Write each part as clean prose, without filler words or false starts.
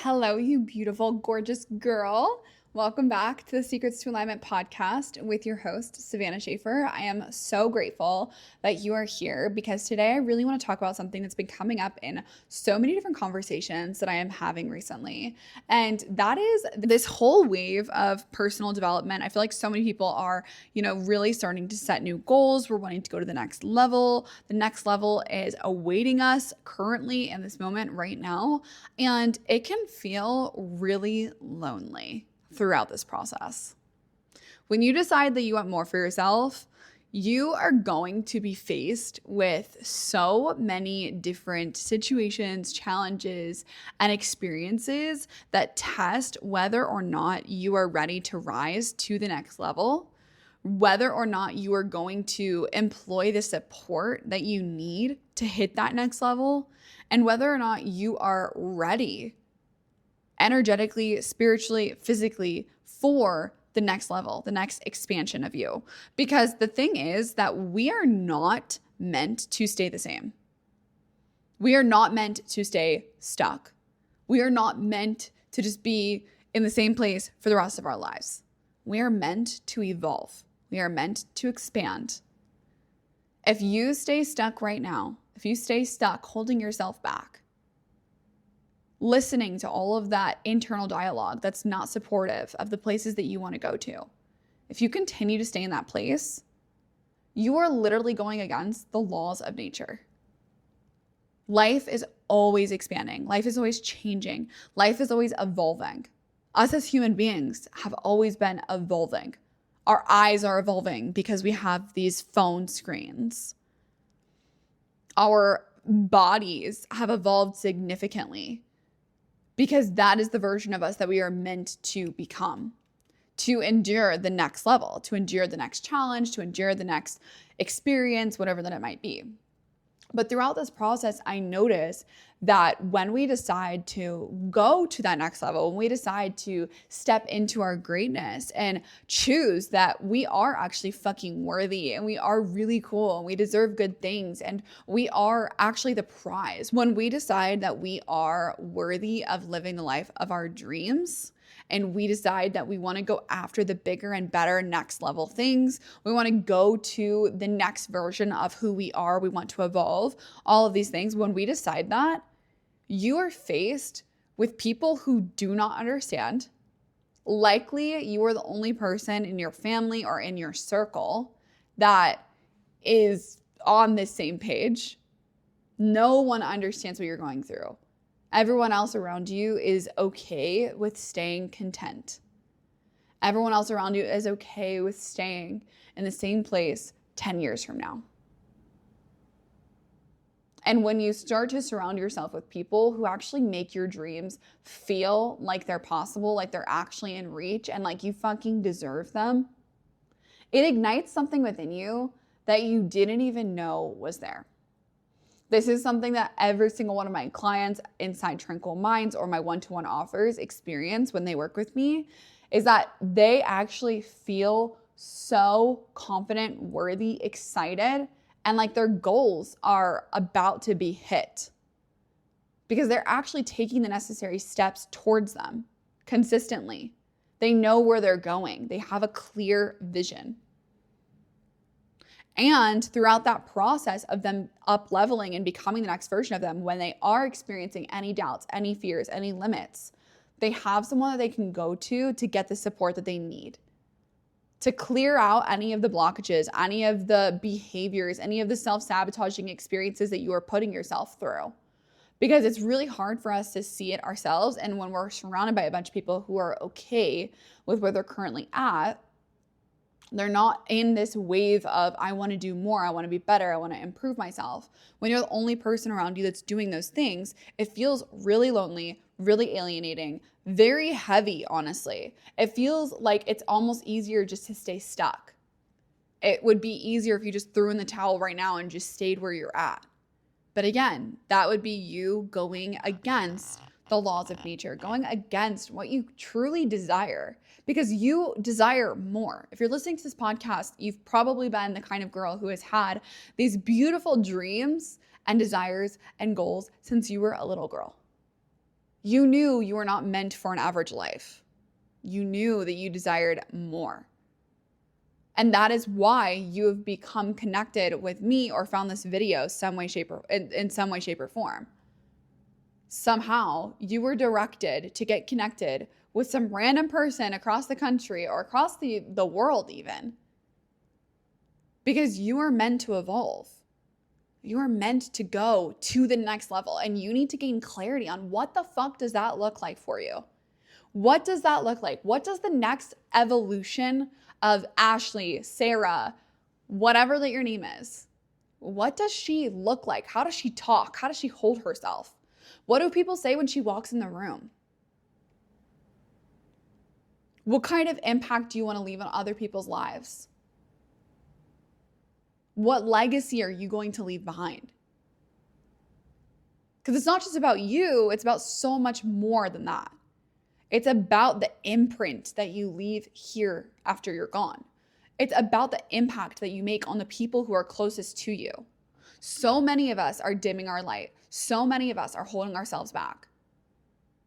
Hello, you beautiful, gorgeous girl. Welcome back to the Secrets to Alignment podcast with your host, Savannah Schaffer. I am so grateful that you are here because today I really want to talk about something that's been coming up in so many different conversations that I am having recently. And that is this whole wave of personal development. I feel like so many people are, really starting to set new goals. We're wanting to go to the next level. The next level is awaiting us currently in this moment right now. And it can feel really lonely throughout this process. When you decide that you want more for yourself, you are going to be faced with so many different situations, challenges, and experiences that test whether or not you are ready to rise to the next level, whether or not you are going to employ the support that you need to hit that next level, and whether or not you are ready energetically, spiritually, physically for the next level, the next expansion of you. Because the thing is that we are not meant to stay the same. We are not meant to stay stuck. We are not meant to just be in the same place for the rest of our lives. We are meant to evolve. We are meant to expand. If you stay stuck right now, if you stay stuck holding yourself back, listening to all of that internal dialogue that's not supportive of the places that you want to go to, if you continue to stay in that place, you are literally going against the laws of nature. Life is always expanding. Life is always changing. Life is always evolving. Us as human beings have always been evolving. Our eyes are evolving because we have these phone screens. Our bodies have evolved significantly because that is the version of us that we are meant to become, to endure the next level, to endure the next challenge, to endure the next experience, whatever that it might be. But throughout this process, I notice that when we decide to go to that next level, when we decide to step into our greatness and choose that we are actually fucking worthy and we are really cool and we deserve good things and we are actually the prize, when we decide that we are worthy of living the life of our dreams, and we decide that we want to go after the bigger and better next level things, we want to go to the next version of who we are, we want to evolve, all of these things. When we decide that, you are faced with people who do not understand. Likely, you are the only person in your family or in your circle that is on this same page. No one understands what you're going through. Everyone else around you is okay with staying content. Everyone else around you is okay with staying in the same place 10 years from now. And when you start to surround yourself with people who actually make your dreams feel like they're possible, like they're actually in reach, and like you fucking deserve them, it ignites something within you that you didn't even know was there. This is something that every single one of my clients inside Tranquil Minds or my one-to-one offers experience when they work with me, is that they actually feel so confident, worthy, excited, and like their goals are about to be hit because they're actually taking the necessary steps towards them consistently. They know where they're going. They have a clear vision. And throughout that process of them up-leveling and becoming the next version of them, when they are experiencing any doubts, any fears, any limits, they have someone that they can go to get the support that they need, to clear out any of the blockages, any of the behaviors, any of the self-sabotaging experiences that you are putting yourself through. Because it's really hard for us to see it ourselves. And when we're surrounded by a bunch of people who are okay with where they're currently at, they're not in this wave of, I want to do more, I want to be better, I want to improve myself. When you're the only person around you that's doing those things, it feels really lonely, really alienating, very heavy, honestly. It feels like it's almost easier just to stay stuck. It would be easier if you just threw in the towel right now and just stayed where you're at. But again, that would be you going against the laws of nature, going against what you truly desire, because you desire more. If you're listening to this podcast, you've probably been the kind of girl who has had these beautiful dreams and desires and goals since you were a little girl. You knew you were not meant for an average life. You knew that you desired more. And that is why you have become connected with me or found this video in some way, shape, or form. Somehow you were directed to get connected with some random person across the country or across the world even. Because you are meant to evolve. You are meant to go to the next level, and you need to gain clarity on what the fuck does that look like for you? What does that look like? What does the next evolution of Ashley, Sarah, whatever that your name is, what does she look like? How does she talk? How does she hold herself? What do people say when she walks in the room? What kind of impact do you want to leave on other people's lives? What legacy are you going to leave behind? Because it's not just about you, it's about so much more than that. It's about the imprint that you leave here after you're gone. It's about the impact that you make on the people who are closest to you. So many of us are dimming our light. So many of us are holding ourselves back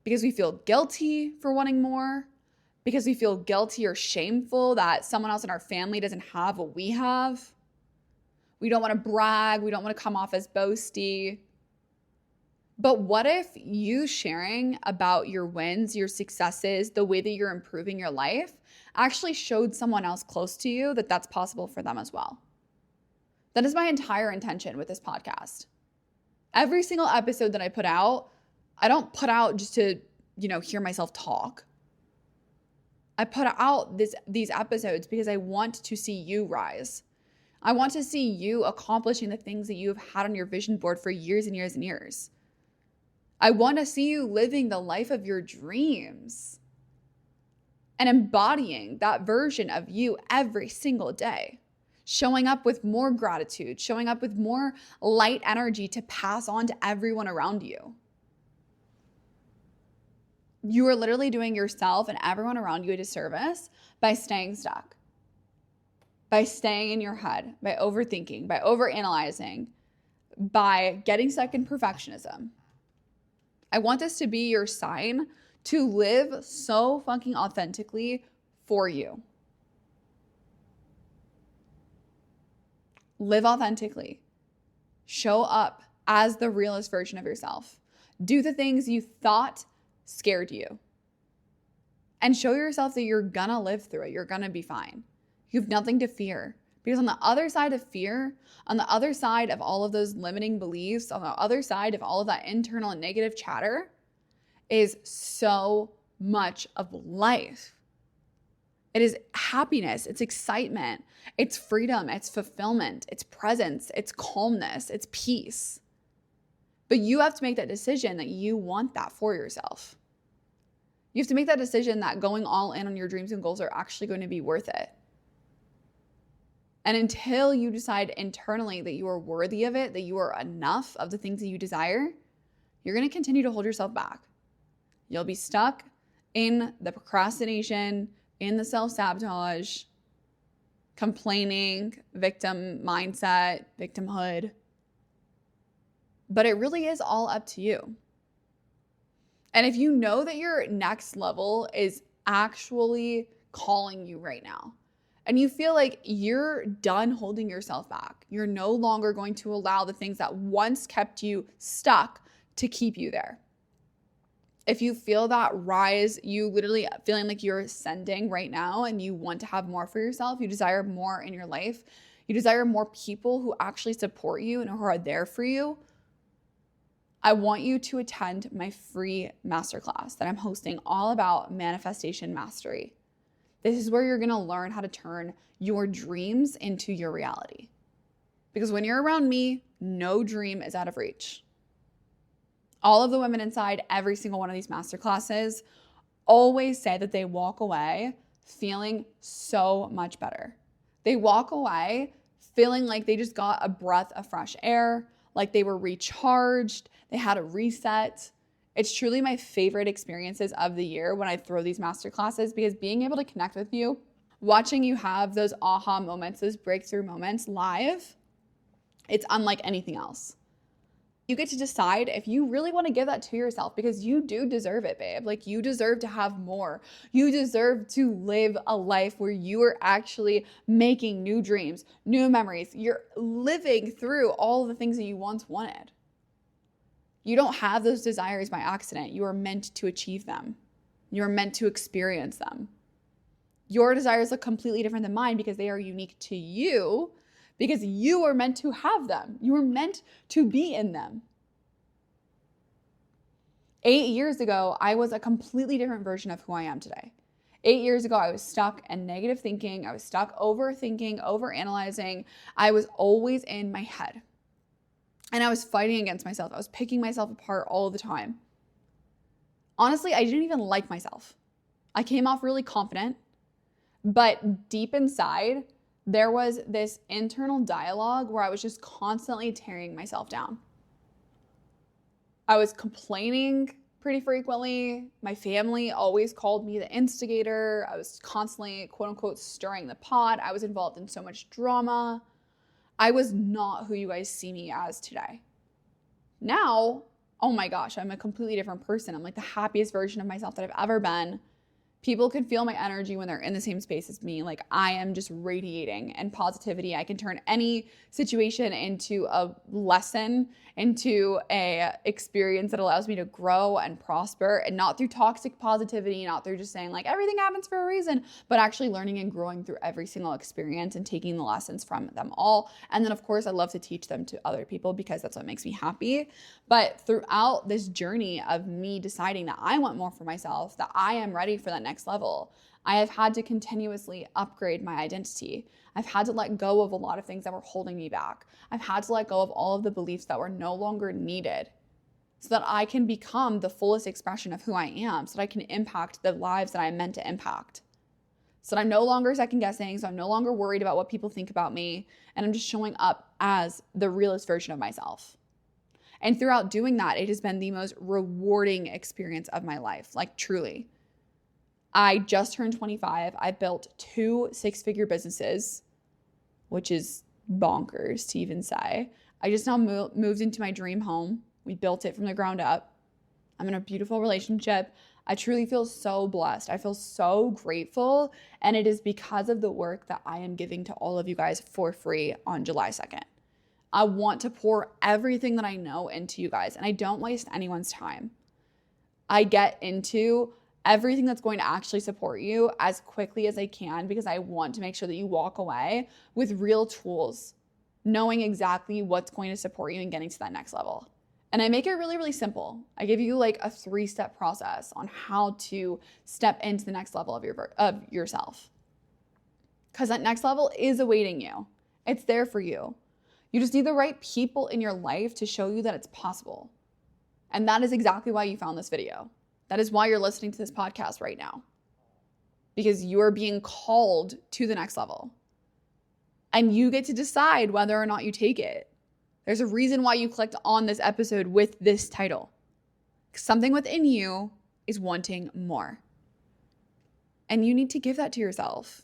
because we feel guilty for wanting more, because we feel guilty or shameful that someone else in our family doesn't have what we have. We don't want to brag. We don't want to come off as boasty. But what if you sharing about your wins, your successes, the way that you're improving your life actually showed someone else close to you that that's possible for them as well? That is my entire intention with this podcast. Every single episode that I put out, I don't put out just to, hear myself talk. I put out these episodes because I want to see you rise. I want to see you accomplishing the things that you have had on your vision board for years and years and years. I want to see you living the life of your dreams and embodying that version of you every single day. Showing up with more gratitude, showing up with more light energy to pass on to everyone around you. You are literally doing yourself and everyone around you a disservice by staying stuck, by staying in your head, by overthinking, by overanalyzing, by getting stuck in perfectionism. I want this to be your sign to live so fucking authentically for you. Live authentically. Show up as the realest version of yourself. Do the things you thought scared you. And show yourself that you're gonna live through it. You're gonna be fine. You have nothing to fear. Because on the other side of fear, on the other side of all of those limiting beliefs, on the other side of all of that internal and negative chatter is so much of life. It is happiness, it's excitement, it's freedom, it's fulfillment, it's presence, it's calmness, it's peace. But you have to make that decision that you want that for yourself. You have to make that decision that going all in on your dreams and goals are actually going to be worth it. And until you decide internally that you are worthy of it, that you are enough of the things that you desire, you're going to continue to hold yourself back. You'll be stuck in the procrastination, in the self-sabotage, complaining, victim mindset, victimhood. But it really is all up to you. And if you know that your next level is actually calling you right now, and you feel like you're done holding yourself back, you're no longer going to allow the things that once kept you stuck to keep you there. If you feel that rise, you literally feeling like you're ascending right now and you want to have more for yourself, you desire more in your life, you desire more people who actually support you and who are there for you, I want you to attend my free masterclass that I'm hosting all about manifestation mastery. This is where you're going to learn how to turn your dreams into your reality. Because when you're around me, no dream is out of reach. All of the women inside every single one of these masterclasses always say that they walk away feeling so much better. They walk away feeling like they just got a breath of fresh air, like they were recharged, they had a reset. It's truly my favorite experiences of the year when I throw these masterclasses, because being able to connect with you, watching you have those aha moments, those breakthrough moments live, it's unlike anything else. You get to decide if you really want to give that to yourself, because you do deserve it, babe. Like, you deserve to have more. You deserve to live a life where you are actually making new dreams, new memories. You're living through all the things that you once wanted. You don't have those desires by accident. You are meant to achieve them. You're meant to experience them. Your desires look completely different than mine because they are unique to you, because you are meant to have them. You are meant to be in them. 8 years ago, I was a completely different version of who I am today. 8 years ago, I was stuck in negative thinking. I was stuck overthinking, overanalyzing. I was always in my head. And I was fighting against myself. I was picking myself apart all the time. Honestly, I didn't even like myself. I came off really confident, but deep inside, there was this internal dialogue where I was just constantly tearing myself down. I was complaining pretty frequently. My family always called me the instigator. I was constantly, quote unquote, stirring the pot. I was involved in so much drama. I was not who you guys see me as today. Now, oh my gosh, I'm a completely different person. I'm like the happiest version of myself that I've ever been. People can feel my energy when they're in the same space as me. Like, I am just radiating and positivity. I can turn any situation into a lesson, into a experience that allows me to grow and prosper, and not through toxic positivity, not through just saying like everything happens for a reason, but actually learning and growing through every single experience and taking the lessons from them all. And then of course, I love to teach them to other people because that's what makes me happy. But throughout this journey of me deciding that I want more for myself, that I am ready for that next level, I have had to continuously upgrade my identity. I've had to let go of a lot of things that were holding me back. I've had to let go of all of the beliefs that were no longer needed so that I can become the fullest expression of who I am, so that I can impact the lives that I'm meant to impact. So that I'm no longer second guessing, so I'm no longer worried about what people think about me, and I'm just showing up as the realest version of myself. And throughout doing that, it has been the most rewarding experience of my life, like truly. I just turned 25. I built 2 six-figure businesses, which is bonkers to even say. I just now moved into my dream home. We built it from the ground up. I'm in a beautiful relationship. I truly feel so blessed. I feel so grateful. And it is because of the work that I am giving to all of you guys for free on July 2nd. I want to pour everything that I know into you guys, and I don't waste anyone's time. I get into everything that's going to actually support you as quickly as I can, because I want to make sure that you walk away with real tools, knowing exactly what's going to support you in getting to that next level. And I make it really, really simple. I give you like a 3-step process on how to step into the next level of yourself. Because that next level is awaiting you. It's there for you. You just need the right people in your life to show you that it's possible. And that is exactly why you found this video. That is why you're listening to this podcast right now. Because you are being called to the next level. And you get to decide whether or not you take it. There's a reason why you clicked on this episode with this title. Something within you is wanting more. And you need to give that to yourself.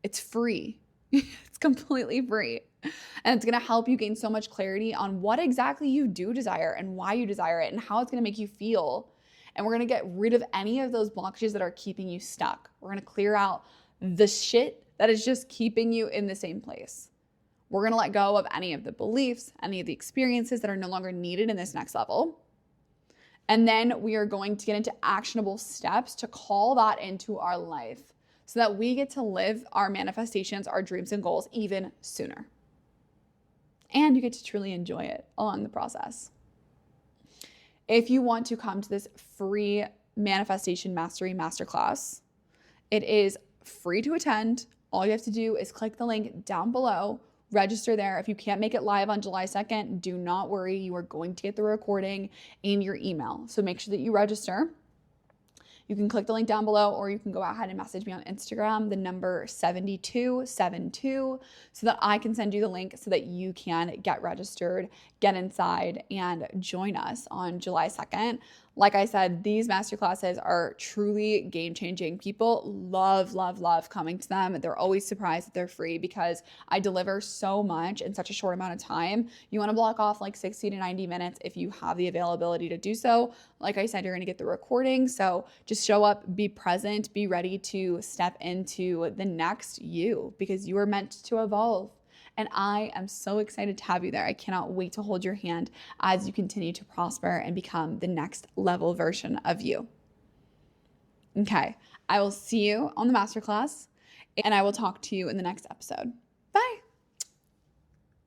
It's free. It's completely free. And it's going to help you gain so much clarity on what exactly you do desire and why you desire it and how it's going to make you feel. And we're going to get rid of any of those blockages that are keeping you stuck. We're going to clear out the shit that is just keeping you in the same place. We're going to let go of any of the beliefs, any of the experiences that are no longer needed in this next level. And then we are going to get into actionable steps to call that into our life so that we get to live our manifestations, our dreams and goals even sooner. And you get to truly enjoy it along the process. If you want to come to this free Manifestation Mastery Masterclass, it is free to attend. All you have to do is click the link down below, register there. If you can't make it live on July 2nd, do not worry. You are going to get the recording in your email. So make sure that you register. You can click the link down below, or you can go ahead and message me on Instagram, the number 7272, so that I can send you the link so that you can get registered, get inside, and join us on July 2nd. Like I said, these masterclasses are truly game changing. People love, love, love coming to them. They're always surprised that they're free because I deliver so much in such a short amount of time. You want to block off like 60 to 90 minutes if you have the availability to do so. Like I said, you're going to get the recording. So just show up, be present, be ready to step into the next you because you are meant to evolve. And I am so excited to have you there. I cannot wait to hold your hand as you continue to prosper and become the next level version of you. Okay, I will see you on the masterclass and I will talk to you in the next episode. Bye.